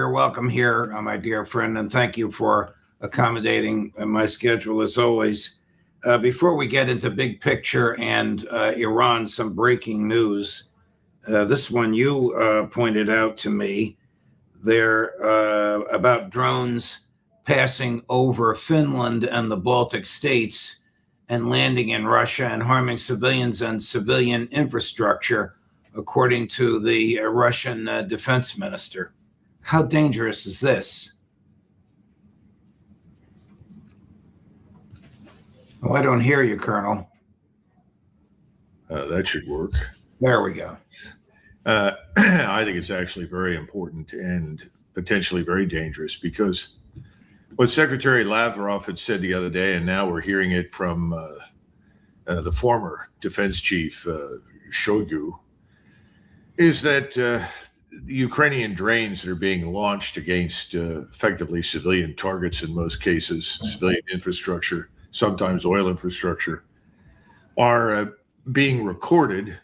Macgregor. Welcome here, my dear friend, and thank you for accommodating my schedule as always. Before we get into big picture and Iran, some breaking news. This one you pointed out to me. They're about drones passing over Finland and the Baltic states and landing in Russia and harming civilians and civilian infrastructure, according to the Russian defense minister. How dangerous is this? Oh, I don't hear you, Colonel. That should work. There we go. I think it's actually very important and potentially very dangerous, because what Secretary Lavrov had said the other day, and now we're hearing it from the former defense chief, Shoigu, is that the Ukrainian drones that are being launched against effectively civilian targets, in most cases, civilian infrastructure, sometimes oil infrastructure, are being recorded,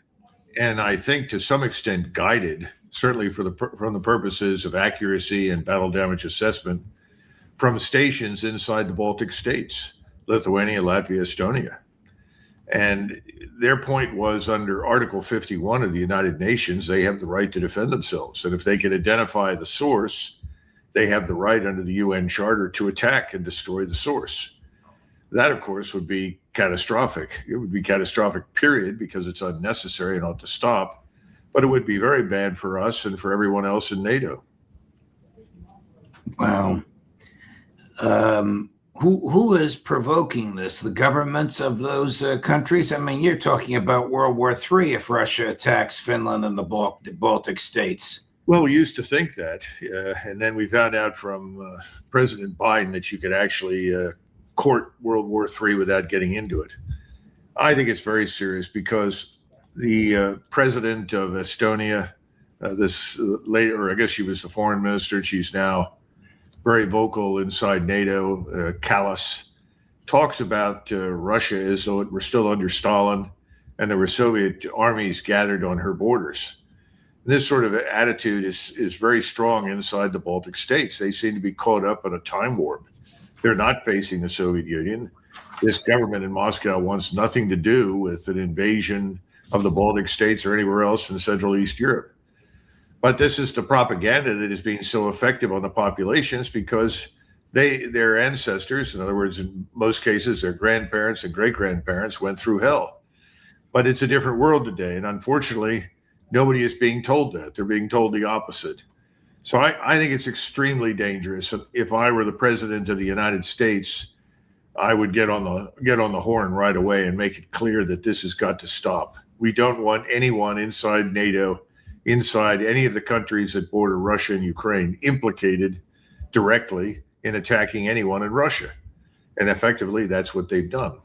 and I think to some extent guided, certainly from the purposes of accuracy and battle damage assessment, from stations inside the Baltic states, Lithuania, Latvia, Estonia. And their point was, under Article 51 of the United Nations, they have the right to defend themselves. And if they can identify the source, they have the right under the UN Charter to attack and destroy the source. That, of course, would be catastrophic. It would be catastrophic, period, because it's unnecessary and ought to stop. But it would be very bad for us and for everyone else in NATO. Wow. Who is provoking this? The governments of those countries? I mean, you're talking about World War III if Russia attacks Finland and the Baltic states. Well, we used to think that, and then we found out from President Biden that you could actually court World War III without getting into it. I think it's very serious, because the president of Estonia, I guess she was the foreign minister, she's now very vocal inside NATO, Kallas, talks about Russia as though it were still under Stalin and there were Soviet armies gathered on her borders. And this sort of attitude is very strong inside the Baltic states. They seem to be caught up in a time warp. They're not facing the Soviet Union. This government in Moscow wants nothing to do with an invasion of the Baltic states or anywhere else in Central East Europe. But this is the propaganda that is being so effective on the populations, because their ancestors, in other words, in most cases, their grandparents and great-grandparents, went through hell. But it's a different world today. And unfortunately, nobody is being told that. They're being told the opposite. So I think it's extremely dangerous. If I were the president of the United States, I would get on the horn right away and make it clear that this has got to stop. We don't want anyone inside NATO, inside any of the countries that border Russia and Ukraine, implicated directly in attacking anyone in Russia. And effectively, that's what they've done.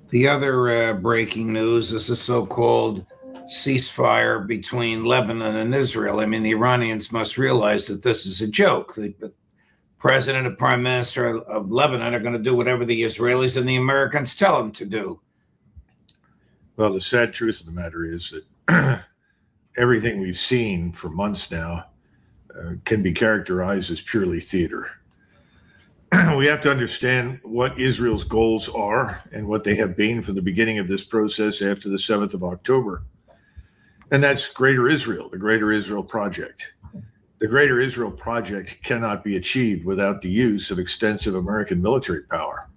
The other breaking news is the so-called ceasefire between Lebanon and Israel. I mean, the Iranians must realize that this is a joke. The president and prime minister of Lebanon are going to do whatever the Israelis and the Americans tell them to do. Well, the sad truth of the matter is that everything we've seen for months now can be characterized as purely theater. We have to understand what Israel's goals are and what they have been from the beginning of this process after the 7th of October. And that's Greater Israel, the Greater Israel Project. The Greater Israel Project cannot be achieved without the use of extensive American military power.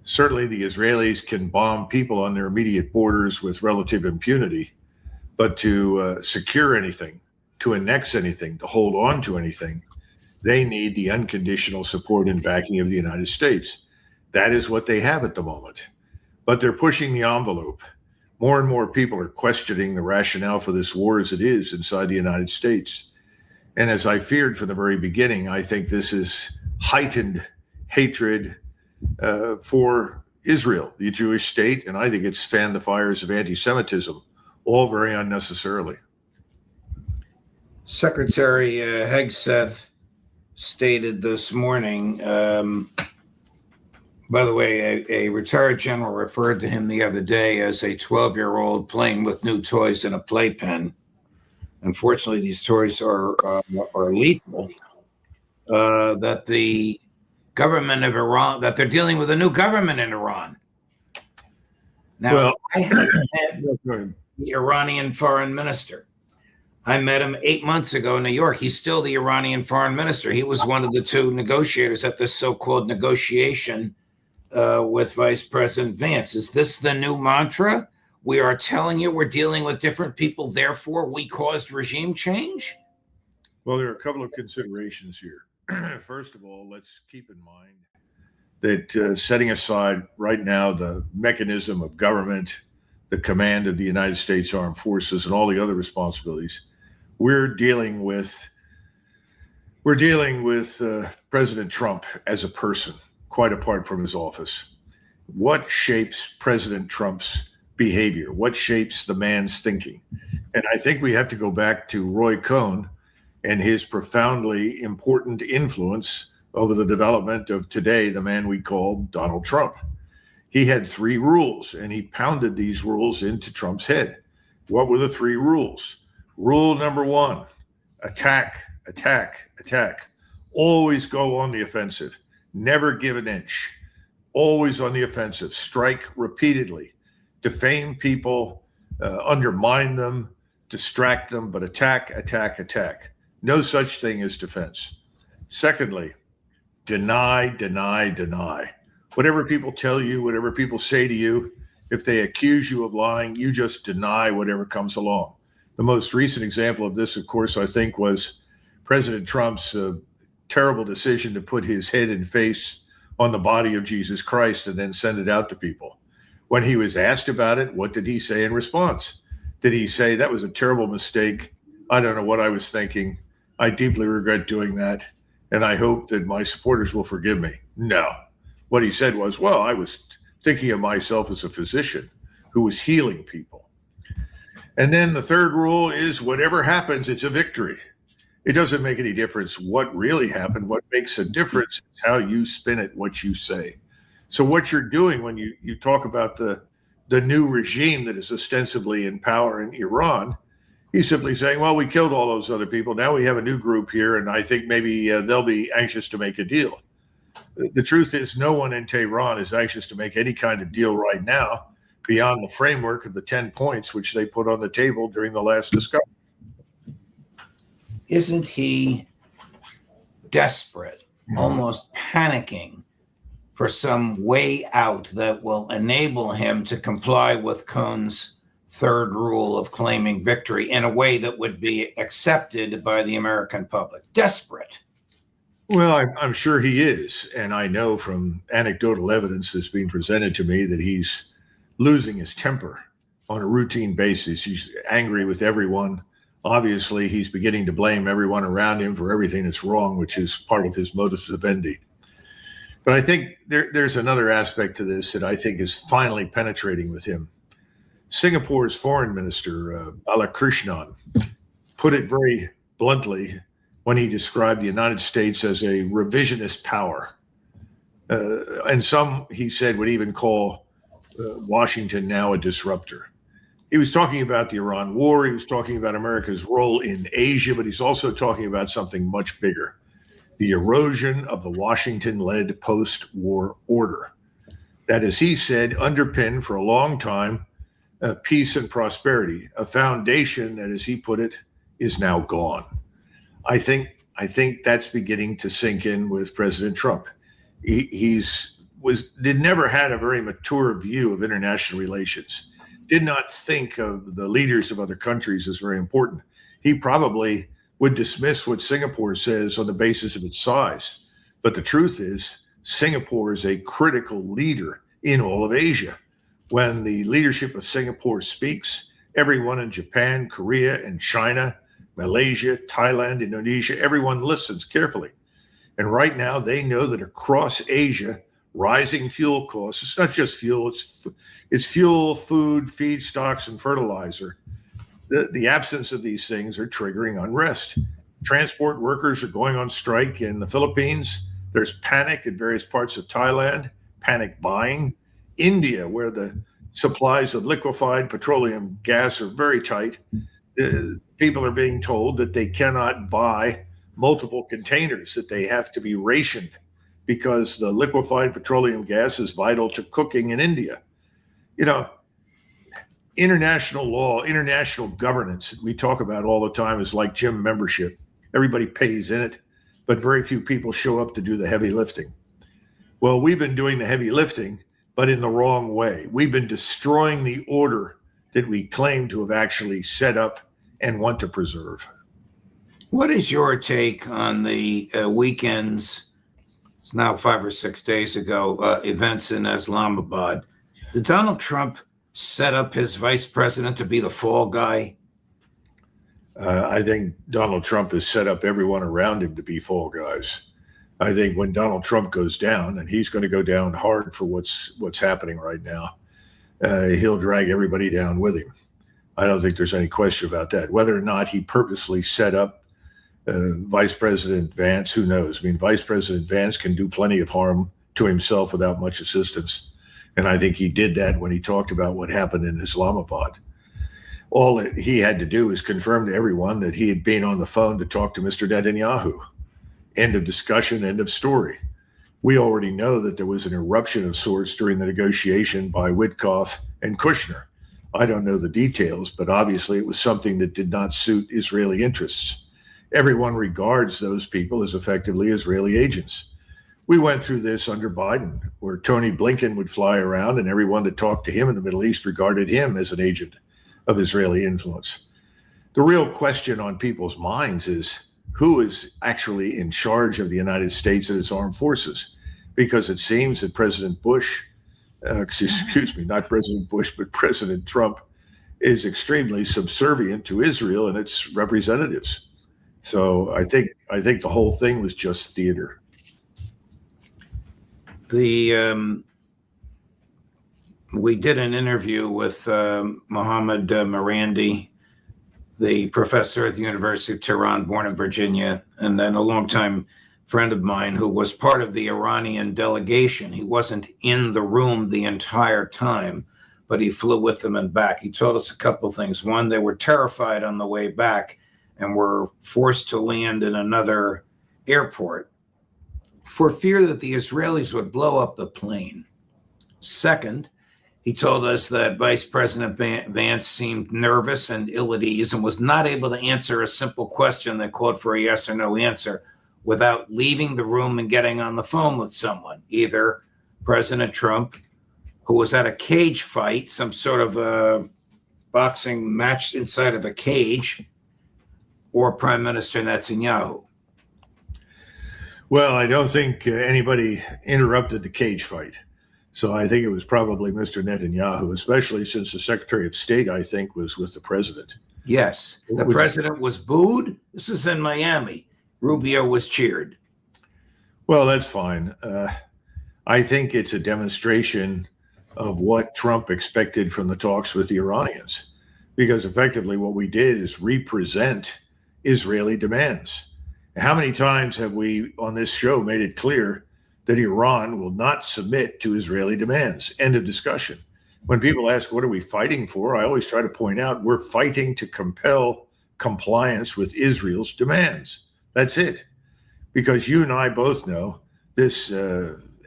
Certainly, the Israelis can bomb people on their immediate borders with relative impunity, but to secure anything, to annex anything, to hold on to anything, they need the unconditional support and backing of the United States. That is what they have at the moment. But they're pushing the envelope. More and more people are questioning the rationale for this war as it is inside the United States. And as I feared from the very beginning, I think this is heightened hatred for Israel, the Jewish state, and I think it's fanned the fires of anti-Semitism, all very unnecessarily. Secretary Hegseth stated this morning, by the way, a retired general referred to him the other day as a 12-year-old playing with new toys in a playpen. unfortunately, these stories are lethal. That the government of Iran, that they're dealing with a new government in Iran. Now, Well, I have met the Iranian foreign minister. I met him 8 months ago in New York. He's still the Iranian foreign minister. He was one of the two negotiators at this so-called negotiation with Vice President Vance. Is this the new mantra? We are telling you we're dealing with different people, therefore we caused regime change? well, there are a couple of considerations here. First of all, let's keep in mind that setting aside right now the mechanism of government, the command of the United States Armed Forces, and all the other responsibilities, we're dealing with President Trump as a person, quite apart from his office. What shapes President Trump's behavior? What shapes the man's thinking? And I think we have to go back to Roy Cohn and his profoundly important influence over the development of today, the man we call Donald Trump. He had 3 rules, and he pounded these rules into Trump's head. What were the 3 rules? Rule number 1, attack, attack, attack. Always go on the offensive. Never give an inch. Always on the offensive. Strike repeatedly. Defame people, undermine them, distract them, but attack, attack, attack. No such thing as defense. Secondly, deny, deny, deny. Whatever people tell you, whatever people say to you, if they accuse you of lying, you just deny whatever comes along. The most recent example of this, of course, I think was President Trump's terrible decision to put his head and face on the body of Jesus Christ and then send it out to people. When he was asked about it, what did he say in response? Did he say, that was a terrible mistake? I don't know what I was thinking. I deeply regret doing that, and I hope that my supporters will forgive me. No. What he said was, well, I was thinking of myself as a physician who was healing people. And then the third rule is whatever happens, it's a victory. It doesn't make any difference what really happened. What makes a difference is how you spin it, what you say. So what you're doing when you talk about the new regime that is ostensibly in power in Iran, he's simply saying, well, we killed all those other people. Now we have a new group here, and I think maybe they'll be anxious to make a deal. The truth is no one in Tehran is anxious to make any kind of deal right now beyond the framework of the 10 points which they put on the table during the last discussion. Isn't he desperate, almost panicking for some way out that will enable him to comply with Cohn's third rule of claiming victory in a way that would be accepted by the American public? Desperate. Well, I'm sure he is. And I know from anecdotal evidence that's being presented to me that he's losing his temper on a routine basis. He's angry with everyone. Obviously, he's beginning to blame everyone around him for everything that's wrong, which is part of his modus vivendi. But I think there's another aspect to this that I think is finally penetrating with him. Singapore's foreign minister, Balakrishnan, put it very bluntly when he described the United States as a revisionist power. And some, he said, would even call Washington now a disruptor. He was talking about the Iran war. He was talking about America's role in Asia, but he's also talking about something much bigger, the erosion of the Washington-led post-war order. That, as he said, underpinned for a long time peace and prosperity, a foundation that, as he put it, is now gone. I think that's beginning to sink in with President Trump. He never had a very mature view of international relations. Did not think of the leaders of other countries as very important. He probably would dismiss what Singapore says on the basis of its size. But the truth is, Singapore is a critical leader in all of Asia. When the leadership of Singapore speaks, everyone in Japan, Korea, and China, Malaysia, Thailand, Indonesia, everyone listens carefully. And right now, they know that across Asia, rising fuel costs, it's not just fuel, it's fuel, food, feedstocks, and fertilizer. The absence of these things are triggering unrest. Transport workers are going on strike in the Philippines. There's panic in various parts of Thailand, panic buying. India, where the supplies of liquefied petroleum gas are very tight. People are being told that they cannot buy multiple containers, that they have to be rationed because the liquefied petroleum gas is vital to cooking in India. You know, international law, international governance, we talk about all the time, is like gym membership. Everybody pays in it, but very few people show up to do the heavy lifting. Well, we've been doing the heavy lifting, but in the wrong way. We've been destroying the order that we claim to have actually set up and want to preserve. What is your take on the weekends? It's now 5 or 6 days ago, events in Islamabad. Did Donald Trump set up his vice president to be the fall guy? I think Donald Trump has set up everyone around him to be fall guys. I think when Donald Trump goes down, and he's going to go down hard for what's happening right now, he'll drag everybody down with him. I don't think there's any question about that. Whether or not he purposely set up Vice President Vance, who knows? I mean, Vice President Vance can do plenty of harm to himself without much assistance. And I think he did that when he talked about what happened in Islamabad. All that he had to do is confirm to everyone that he had been on the phone to talk to Mr. Netanyahu. End of discussion, end of story. We already know that there was an eruption of sorts during the negotiation by Witkoff and Kushner. I don't know the details, but obviously it was something that did not suit Israeli interests. Everyone regards those people as effectively Israeli agents. We went through this under Biden, where Tony Blinken would fly around and everyone that talked to him in the Middle East regarded him as an agent of Israeli influence. The real question on people's minds is who is actually in charge of the United States and its armed forces? Because it seems that President Bush, excuse me, not President Bush, but President Trump is extremely subservient to Israel and its representatives. So I think the whole thing was just theater. We did an interview with Mohammed Marandi, the professor at the University of Tehran, born in Virginia, and then a longtime friend of mine who was part of the Iranian delegation. He wasn't in the room the entire time, but he flew with them and back. He told us a couple things. One, they were terrified on the way back and were forced to land in another airport for fear that the Israelis would blow up the plane. Second, he told us that Vice President Vance seemed nervous and ill at ease and was not able to answer a simple question that called for a yes or no answer without leaving the room and getting on the phone with someone, either President Trump, who was at a cage fight, some sort of a boxing match inside of a cage, or Prime Minister Netanyahu. Well, I don't think anybody interrupted the cage fight. So I think it was probably Mr. Netanyahu, especially since the Secretary of State, I think, was with the president. Yes. The president was booed. This was in Miami. Rubio was cheered. Well, that's fine. I think it's a demonstration of what Trump expected from the talks with the Iranians, because effectively what we did is represent Israeli demands. How many times have we on this show made it clear that Iran will not submit to Israeli demands? End of discussion. When people ask, what are we fighting for? I always try to point out we're fighting to compel compliance with Israel's demands. That's it. Because you and I both know this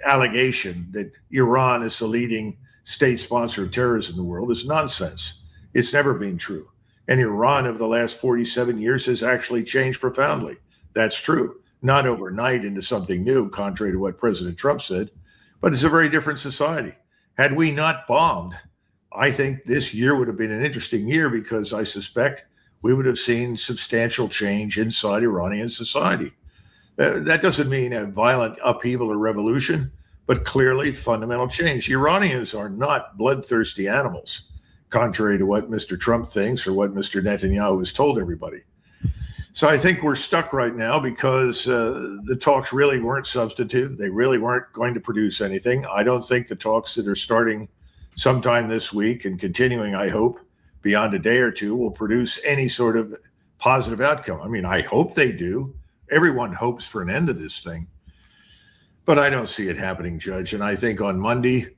allegation that Iran is the leading state sponsor of terrorism in the world is nonsense. It's never been true. And Iran over the last 47 years has actually changed profoundly. That's true. Not overnight into something new, contrary to what President Trump said, but it's a very different society. Had we not bombed, I think this year would have been an interesting year because I suspect we would have seen substantial change inside Iranian society. That doesn't mean a violent upheaval or revolution, but clearly fundamental change. Iranians are not bloodthirsty animals, contrary to what Mr. Trump thinks or what Mr. Netanyahu has told everybody. So I think we're stuck right now because the talks really weren't substantive. They really weren't going to produce anything. I don't think the talks that are starting sometime this week and continuing, I hope, beyond a day or two will produce any sort of positive outcome. I mean, I hope they do. Everyone hopes for an end to this thing. But I don't see it happening, Judge. And I think on Monday,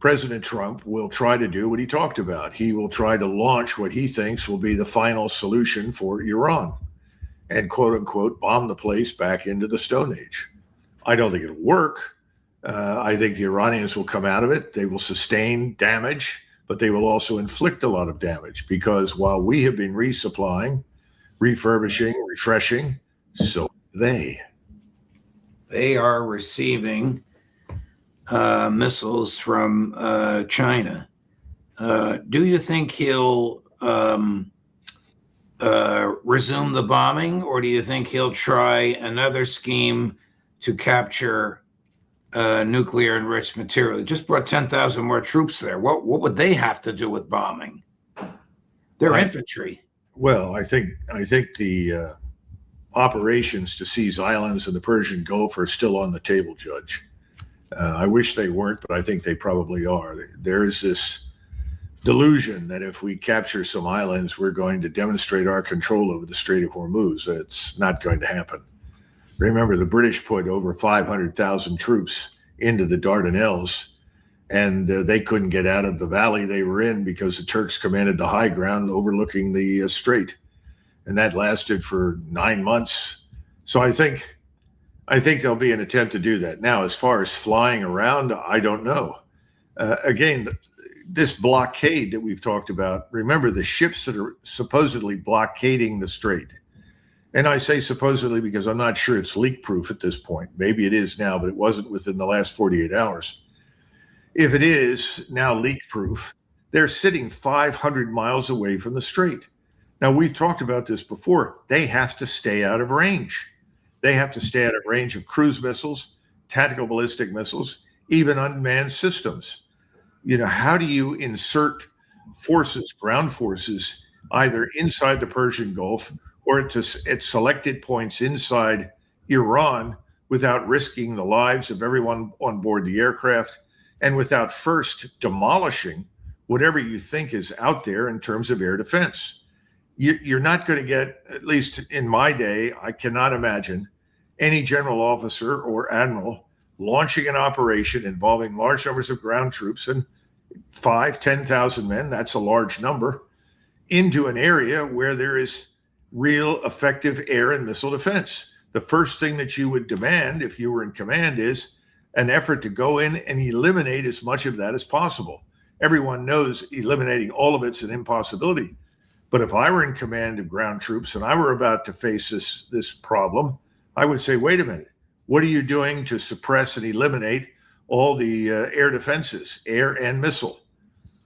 President Trump will try to do what he talked about. He will try to launch what he thinks will be the final solution for Iran and, quote unquote, bomb the place back into the Stone Age. I don't think it'll work. I think the Iranians will come out of it. They will sustain damage, but they will also inflict a lot of damage, because while we have been resupplying, refurbishing, refreshing, so they are receiving missiles from China. Do you think he'll resume the bombing, or do you think he'll try another scheme to capture nuclear enriched material? He just brought 10,000 more troops there. What would they have to do with bombing? They're infantry. Well, I think the operations to seize islands in the Persian Gulf are still on the table, Judge. I wish they weren't, but I think they probably are. There is this delusion that if we capture some islands, we're going to demonstrate our control over the Strait of Hormuz. It's not going to happen. Remember, the British put over 500,000 troops into the Dardanelles, and they couldn't get out of the valley they were in because the Turks commanded the high ground overlooking the strait. And that lasted for 9 months. So I think there'll be an attempt to do that. Now, as far as flying around, I don't know. Again, this blockade that we've talked about, remember the ships that are supposedly blockading the strait. And I say supposedly because I'm not sure it's leak proof at this point. Maybe it is now, but it wasn't within the last 48 hours. If it is now leak proof, they're sitting 500 miles away from the strait. Now, we've talked about this before. They have to stay out of range. They have to stay out of range of cruise missiles, tactical ballistic missiles, even unmanned systems. You know, how do you insert forces, ground forces, either inside the Persian Gulf or at selected points inside Iran without risking the lives of everyone on board the aircraft and without first demolishing whatever you think is out there in terms of air defense? You're not going to get, at least in my day, I cannot imagine any general officer or admiral launching an operation involving large numbers of ground troops and 10,000 men, that's a large number, into an area where there is real effective air and missile defense. The first thing that you would demand if you were in command is an effort to go in and eliminate as much of that as possible. Everyone knows eliminating all of it's an impossibility. But if I were in command of ground troops and I were about to face this problem, I would say, wait a minute, what are you doing to suppress and eliminate all the air defenses, air and missile?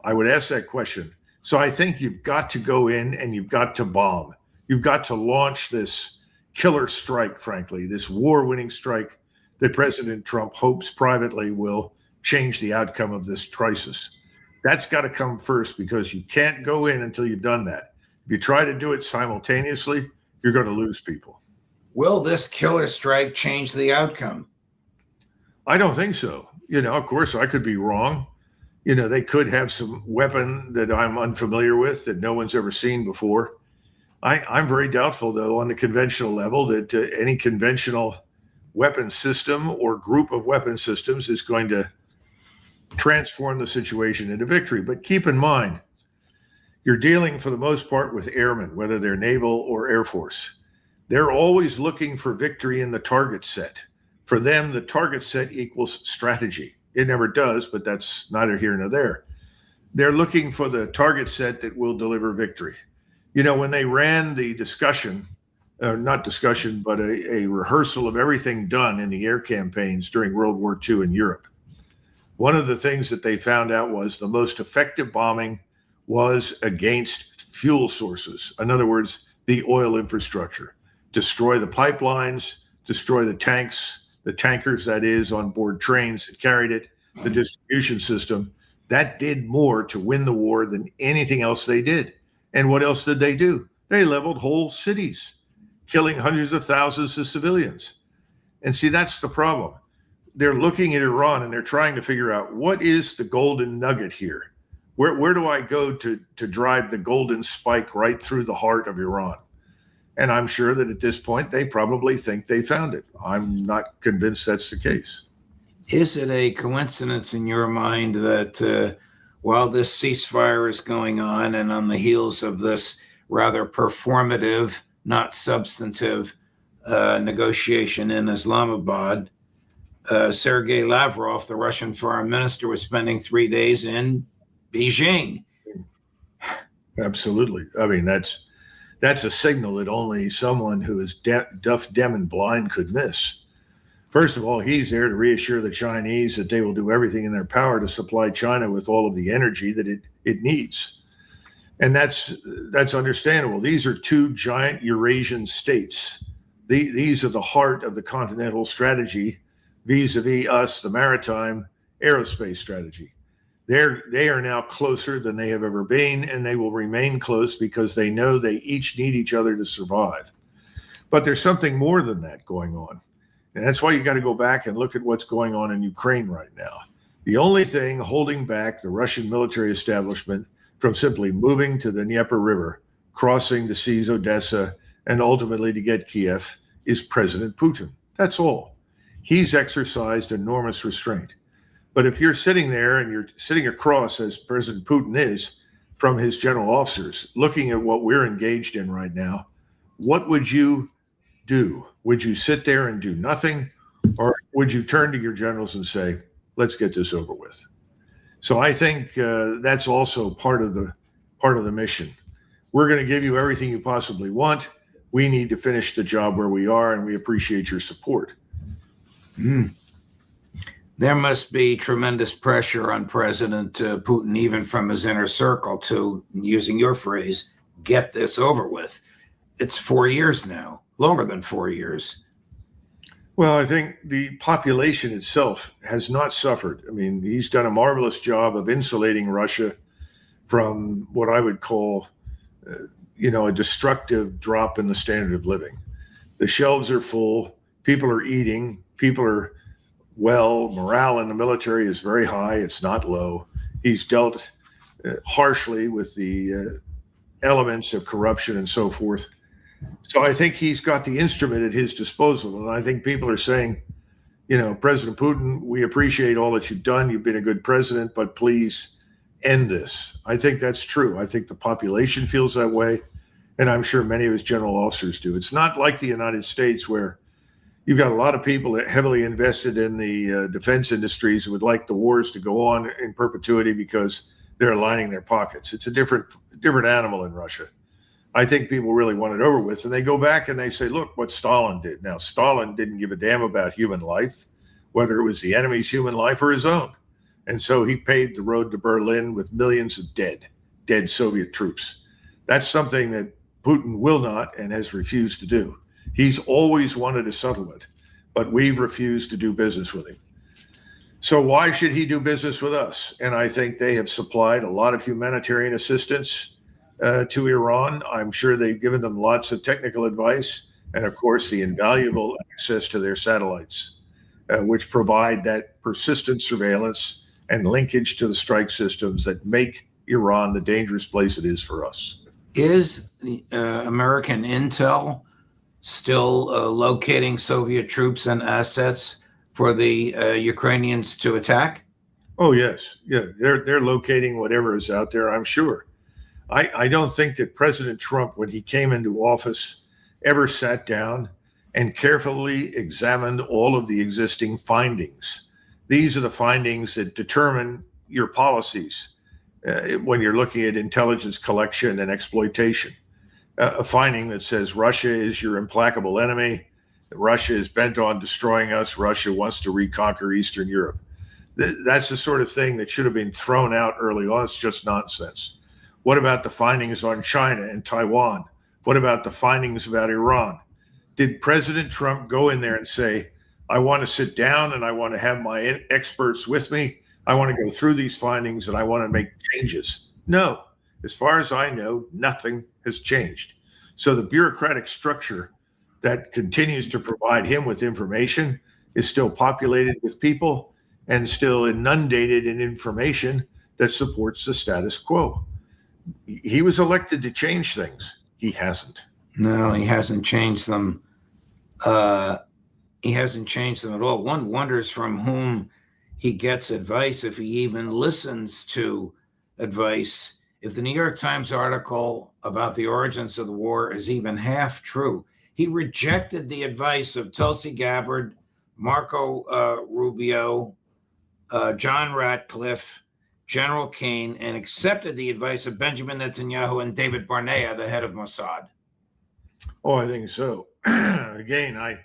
I would ask that question. So I think you've got to go in and you've got to bomb. You've got to launch this killer strike, frankly, this war-winning strike that President Trump hopes privately will change the outcome of this crisis. That's got to come first, because you can't go in until you've done that. If you try to do it simultaneously, you're going to lose people. Will this killer strike change the outcome? I don't think so. You know, of course, I could be wrong. You know, they could have some weapon that I'm unfamiliar with that no one's ever seen before. I'm very doubtful, though, on the conventional level that any conventional weapon system or group of weapon systems is going to transform the situation into victory. But keep in mind, you're dealing for the most part with airmen, whether they're naval or Air Force. They're always looking for victory in the target set. For them, the target set equals strategy. It never does, but that's neither here nor there. They're looking for the target set that will deliver victory. You know, when they ran the discussion, not discussion, but a rehearsal of everything done in the air campaigns during World War II in Europe, one of the things that they found out was the most effective bombing was against fuel sources. In other words, the oil infrastructure. Destroy the pipelines, destroy the tanks, the tankers, that is, on board trains that carried it, the distribution system. That did more to win the war than anything else they did. And what else did they do? They leveled whole cities, killing hundreds of thousands of civilians. And see, that's the problem. They're looking at Iran and they're trying to figure out, what is the golden nugget here? Where do I go to drive the golden spike right through the heart of Iran? And I'm sure that at this point, they probably think they found it. I'm not convinced that's the case. Is it a coincidence in your mind that while this ceasefire is going on and on the heels of this rather performative, not substantive negotiation in Islamabad, Sergei Lavrov, the Russian foreign minister, was spending 3 days in Beijing? Absolutely. I mean, that's a signal that only someone who is deaf, dumb, and blind could miss. First of all, he's there to reassure the Chinese that they will do everything in their power to supply China with all of the energy that it needs. And that's understandable. These are two giant Eurasian states. These are the heart of the continental strategy vis-a-vis us, the maritime aerospace strategy. They are now closer than they have ever been, and they will remain close because they know they each need each other to survive. But there's something more than that going on. And that's why you got to go back and look at what's going on in Ukraine right now. The only thing holding back the Russian military establishment from simply moving to the Dnieper River, crossing to seize Odessa, and ultimately to get Kiev is President Putin. That's all. He's exercised enormous restraint. But if you're sitting there and you're sitting across, as President Putin is, from his general officers, looking at what we're engaged in right now, what would you do? Would you sit there and do nothing? Or would you turn to your generals and say, let's get this over with? So I think that's also part of the mission. We're going to give you everything you possibly want. We need to finish the job where we are, and we appreciate your support. There must be tremendous pressure on President Putin, even from his inner circle, to, using your phrase, get this over with. It's 4 years now, longer than 4 years. Well, I think the population itself has not suffered. I mean, he's done a marvelous job of insulating Russia from what I would call, a destructive drop in the standard of living. The shelves are full. People are eating. People are well. Morale in the military is very high. It's not low. He's dealt harshly with the elements of corruption and so forth. So I think he's got the instrument at his disposal. And I think people are saying, President Putin, we appreciate all that you've done. You've been a good president, but please end this. I think that's true. I think the population feels that way. And I'm sure many of his general officers do. It's not like the United States where you've got a lot of people that heavily invested in the defense industries who would like the wars to go on in perpetuity because they're lining their pockets. It's a different animal in Russia. I think people really want it over with. And they go back and they say, look what Stalin did. Now, Stalin didn't give a damn about human life, whether it was the enemy's human life or his own. And so he paved the road to Berlin with millions of dead Soviet troops. That's something that Putin will not and has refused to do. He's always wanted a settlement, but we've refused to do business with him. So why should he do business with us? And I think they have supplied a lot of humanitarian assistance to Iran. I'm sure they've given them lots of technical advice and, of course, the invaluable access to their satellites, which provide that persistent surveillance and linkage to the strike systems that make Iran the dangerous place it is for us. Is the American intel still locating Soviet troops and assets for the Ukrainians to attack? Oh, yes. Yeah, they're locating whatever is out there, I'm sure. I don't think that President Trump, when he came into office, ever sat down and carefully examined all of the existing findings. These are the findings that determine your policies when you're looking at intelligence collection and exploitation. A finding that says Russia is your implacable enemy. Russia is bent on destroying us. Russia wants to reconquer Eastern Europe. That's the sort of thing that should have been thrown out early on. It's just nonsense. What about the findings on China and Taiwan? What about the findings about Iran? Did President Trump go in there and say, I want to sit down and I want to have my experts with me. I want to go through these findings and I want to make changes? No. As far as I know, nothing has changed. So the bureaucratic structure that continues to provide him with information is still populated with people and still inundated in information that supports the status quo. He was elected to change things. He hasn't. No, he hasn't changed them. He hasn't changed them at all. One wonders from whom he gets advice, if he even listens to advice. If the New York Times article about the origins of the war is even half true, he rejected the advice of Tulsi Gabbard, Marco Rubio, John Ratcliffe, General Kane, and accepted the advice of Benjamin Netanyahu and David Barnea, the head of Mossad. Oh, I think so. Again,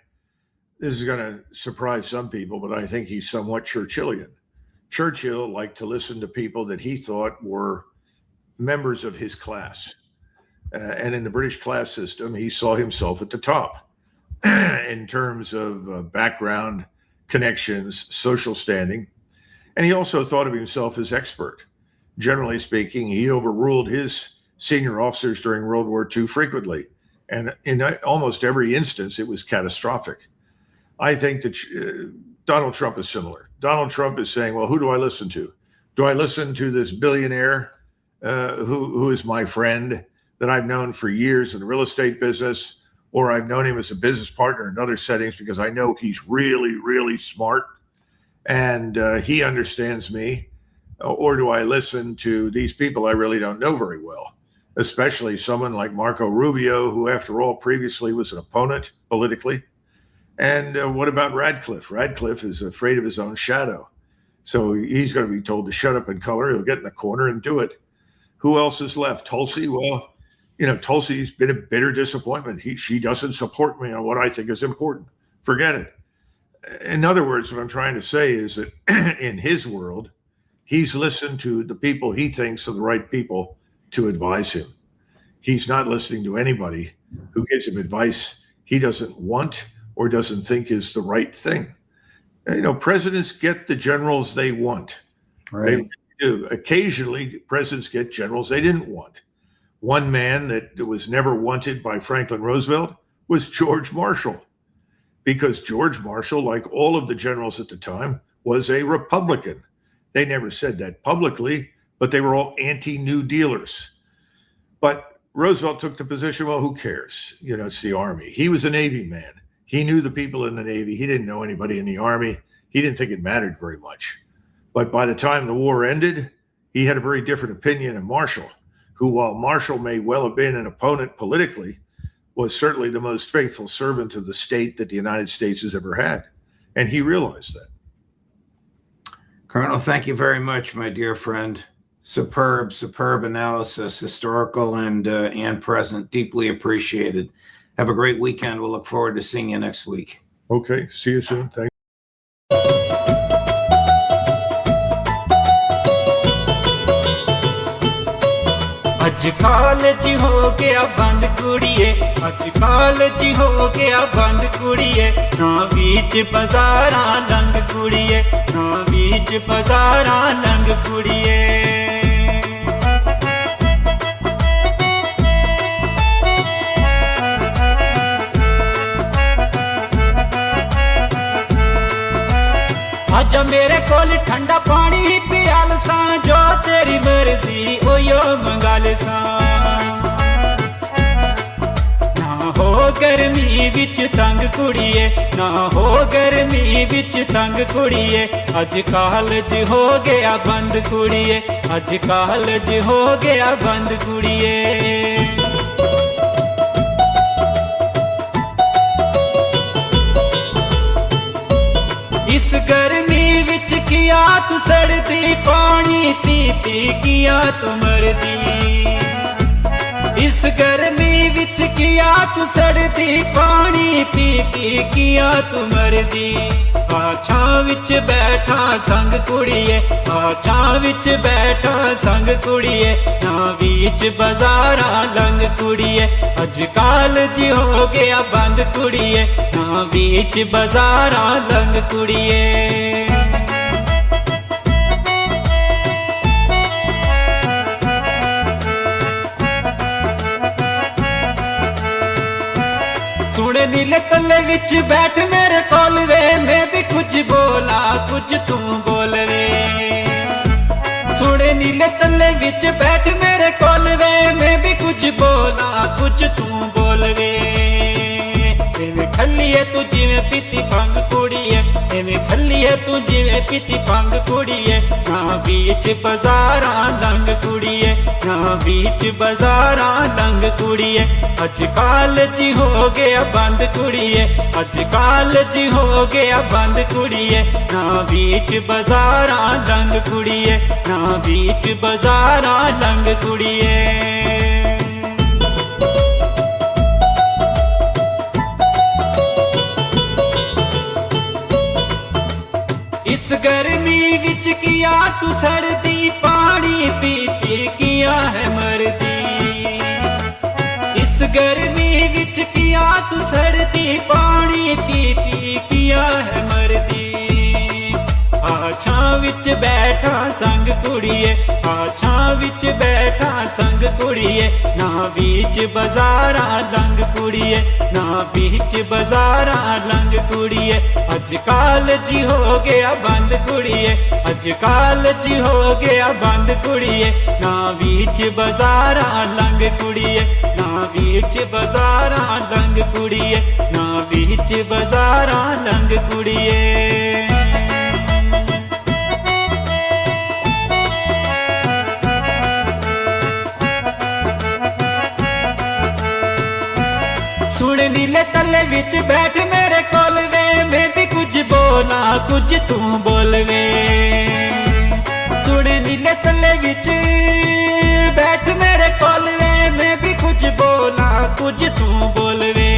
this is going to surprise some people, but I think he's somewhat Churchillian. Churchill liked to listen to people that he thought were members of his class. And in the British class system, he saw himself at the top in terms of background, connections, social standing. And he also thought of himself as expert. Generally speaking, he overruled his senior officers during World War II frequently. And in almost every instance, it was catastrophic. I think that Donald Trump is similar. Donald Trump is saying, well, who do I listen to? Do I listen to this billionaire who is my friend that I've known for years in the real estate business, or I've known him as a business partner in other settings because I know he's really, really smart and he understands me? Or do I listen to these people I really don't know very well, especially someone like Marco Rubio, who, after all, previously was an opponent politically? And what about Radcliffe? Radcliffe is afraid of his own shadow. So he's going to be told to shut up and color. He'll get in the corner and do it. Who else is left? Tulsi? Well, Tulsi's been a bitter disappointment. She doesn't support me on what I think is important. Forget it. In other words, what I'm trying to say is that in his world, he's listened to the people he thinks are the right people to advise him. He's not listening to anybody who gives him advice he doesn't want or doesn't think is the right thing. Presidents get the generals they want. Right. They do. Occasionally, presidents get generals they didn't want. One man that was never wanted by Franklin Roosevelt was George Marshall, because George Marshall, like all of the generals at the time, was a Republican. They never said that publicly, but they were all anti-New Dealers. But Roosevelt took the position, well, who cares? It's the Army. He was a Navy man. He knew the people in the Navy. He didn't know anybody in the Army. He didn't think it mattered very much. But by the time the war ended, he had a very different opinion of Marshall, who, while Marshall may well have been an opponent politically, was certainly the most faithful servant of the state that the United States has ever had. And he realized that. Colonel, thank you very much, my dear friend. Superb analysis, historical and present. Deeply appreciated. Have a great weekend. We'll look forward to seeing you next week. Okay. See you soon. Thanks. ਅੱਜ college ਹੋ ਗਿਆ ਬੰਦ ਕੁੜੀਏ, ਅੱਜ college ਹੋ ਗਿਆ ਬੰਦ ਕੁੜੀਏ, ਨਾ ਵਿੱਚ ਬਾਜ਼ਾਰਾਂ ਲੰਘ ਕੁੜੀਏ, ਨਾ ਵਿੱਚ ਬਾਜ਼ਾਰਾਂ ਲੰਘ ਕੁੜੀਏ। आजा मेरे कोल ठंडा पानी पियाल सा, जो तेरी मर्जी ओयो मंगाल सा। ना हो गर्मी विच तंग कुड़िए, ना हो गर्मी विच तंग कुड़िए, अज कालज हो गया बंद कुड़िए, अज कालज हो गया बंद कुड़िए। इस गर्मी विच किया तू सड़दी, पानी पी पी किया तू मरदी। इस गर्मी विच किया तू सड़दी, पानी पी पी किया तू मरदी। आ छां विच बैठा संग कुड़िए, आ छां विच बैठा संग कुड़िए, ना बीच बाजारां लंघ कुड़िए, अज कालज हो गया बंद कुड़िए, ना बीच बाजारां लंघ कुड़िए। सुने नीले तले विच बैठ मेरे कोल वे, मैं भी कुछ बोला कुछ तू बोल वे। सुने नीले तले विच बैठ मेरे कोल वे, मैं भी कुछ बोला कुछ तू बोल वे। एवें खलिए तू जिवें पीती भंग कुड़िए, एवें खली है तू जिवें पीती भंग कुड़िए ना बीच बाजारां लंघ कुड़िए ना बीच बाजारां लंघ कुड़िए अजकल जी हो गया बंद कुड़िए अजकल जी हो गया बंद कुड़िए ना बीच बाजारां लंघ कुड़िए ना बीच बाजारां लंघ कुड़िए इस गर्मी विच किया तू सड़दी पानी पी पी किया है मरदी इस गर्मी विच किया तू सड़दी पानी पी पी किया है मरदी छां विच बैठा संग कुड़िए छां विच बैठा संग कुड़िए ना बीच बाजारां लंघ कुड़िए ना बीच बाजारां लंघ कुड़िए अजकल जी हो गया बंद कुड़िए अजकल जी हो गया बंद कुड़िए ना बीच बाजारां लंघ कुड़िए ना बीच बाजारां लंघ कुड़िए ना बीच बाजारां लंघ कुड़िए सुन नीले तले विच बैठ मेरे कोल वे मैं भी कुछ बोला कुछ तू बोल वे सुन नीले तले विच बैठ मेरे कोल वे मैं भी कुछ बोला कुछ तू बोल वे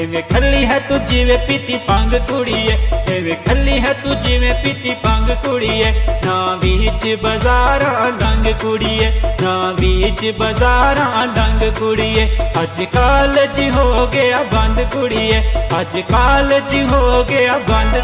एवें खली है तू जिवें पीती भंग कुड़िए एवें खली है तू जिवें पीती भंग कुड़िए ना बीच बाजारां लंघ कुड़िए ना बीच बाजारां लंघ कुड़िए अजकल जी हो गया बंद कुड़िए अजकल जी हो गया बंद